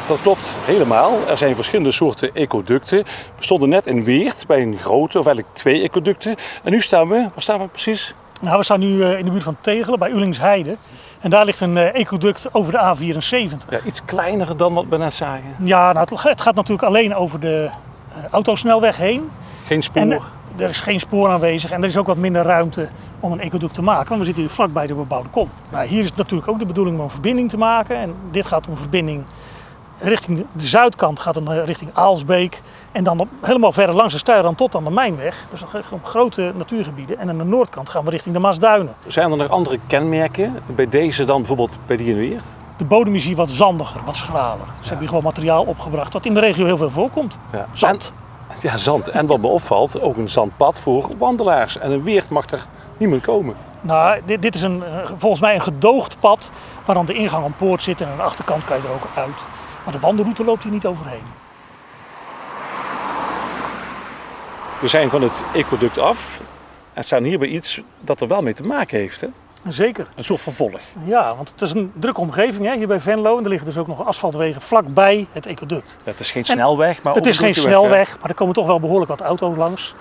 Dat klopt helemaal. Er zijn verschillende soorten ecoducten. We stonden net in Weert bij een grote, of eigenlijk 2 ecoducten. En nu staan we, waar staan we precies? Nou, we staan nu in de buurt van Tegelen, bij Ulingsheide. En daar ligt een ecoduct over de A74. Ja, iets kleiner dan wat we net zagen. Ja, nou, het gaat natuurlijk alleen over de autosnelweg heen. Geen spoor. En er is geen spoor aanwezig en er is ook wat minder ruimte om een ecoduct te maken. Want we zitten hier vlakbij de bebouwde kom. Nou, hier is het natuurlijk ook de bedoeling om een verbinding te maken. En dit gaat om verbinding richting de zuidkant, gaat dan richting Aalsbeek. En dan helemaal verder langs de Steilrand tot aan de Mijnweg. Dus dat gaat om grote natuurgebieden. En aan de noordkant gaan we richting de Maasduinen. Zijn er nog andere kenmerken bij deze dan bijvoorbeeld bij die in Weert? De bodem is hier wat zandiger, wat schraler. Ze hebben hier gewoon materiaal opgebracht wat in de regio heel veel voorkomt. Ja. Zand. Ja, zand. En wat me opvalt, ook een zandpad voor wandelaars. En een Weert mag er niet meer komen. Nou, dit is volgens mij een gedoogd pad waar dan de ingang en poort zit en aan de achterkant kan je er ook uit. Maar de wandelroute loopt hier niet overheen. We zijn van het ecoduct af en staan hier bij iets dat er wel mee te maken heeft. Hè? Zeker. Een soort vervolg. Ja, want het is een drukke omgeving hè, hier bij Venlo en er liggen dus ook nog asfaltwegen vlakbij het ecoduct. Ja, het is geen snelweg, maar het is geen weg, snelweg, maar er komen toch wel behoorlijk wat auto's langs.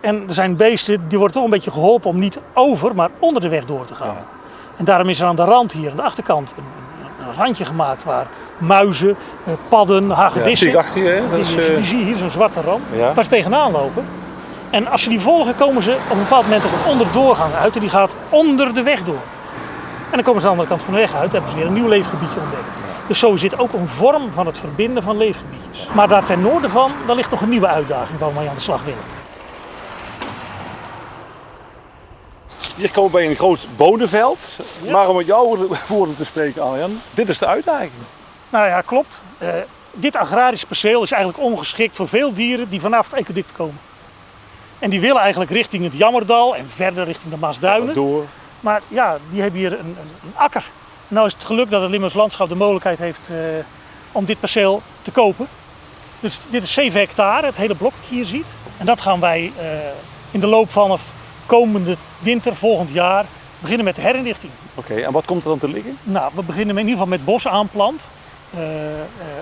En er zijn beesten die worden toch een beetje geholpen om niet over, maar onder de weg door te gaan. Ja. En daarom is er aan de rand hier, aan de achterkant, een randje gemaakt waar muizen, padden, hagedissen, ja, zie ik achter je, hè? Die zie je hier, zo'n zwarte rand, Ja. waar ze tegenaan lopen. En als ze die volgen, komen ze op een bepaald moment op een onderdoorgang uit en die gaat onder de weg door. En dan komen ze aan de andere kant van de weg uit en hebben ze weer een nieuw leefgebiedje ontdekt. Dus zo zit ook een vorm van het verbinden van leefgebiedjes. Maar daar ten noorden van, daar ligt nog een nieuwe uitdaging waar we mee aan de slag willen. Hier komen we bij een groot bonenveld. Ja. Maar om met jouw woorden te spreken, Arjan, dit is de uitdaging. Nou ja, klopt. Dit agrarisch perceel is eigenlijk ongeschikt voor veel dieren die vanaf het ecoduct komen. En die willen eigenlijk richting het Jammerdal en verder richting de Maasduinen. Door. Maar ja, die hebben hier een akker. Nou is het geluk dat het Limburgs Landschap de mogelijkheid heeft om dit perceel te kopen. Dus dit is 7 hectare, het hele blok dat je hier ziet. En dat gaan wij in de loop vanaf komende winter, volgend jaar, beginnen met de herinrichting. Oké, en wat komt er dan te liggen? Nou, we beginnen in ieder geval met bosaanplant.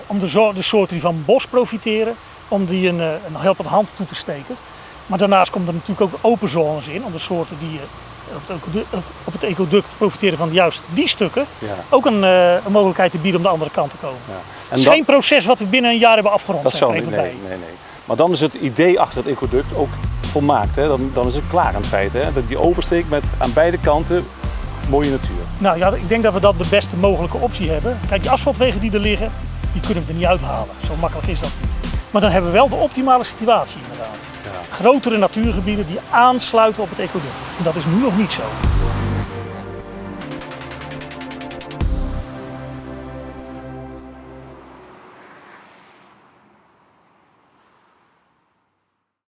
Om de soorten die van bos profiteren, om die een helpende hand toe te steken. Maar daarnaast komt er natuurlijk ook open zones in, om de soorten die op het ecoduct profiteren van juist die stukken, ook een mogelijkheid te bieden om de andere kant te komen. Ja. Het is geen proces wat we binnen een jaar hebben afgerond. Dat zou niet, nee. Maar dan is het idee achter het ecoduct ook volmaakt. Hè? Dan is het klaar in feite. Hè? Dat die oversteek met aan beide kanten mooie natuur. Nou ja, ik denk dat we dat de beste mogelijke optie hebben. Kijk, die asfaltwegen die er liggen, die kunnen we er niet uithalen. Zo makkelijk is dat niet. Maar dan hebben we wel de optimale situatie inderdaad. Ja. Grotere natuurgebieden die aansluiten op het ecoduct. En dat is nu nog niet zo.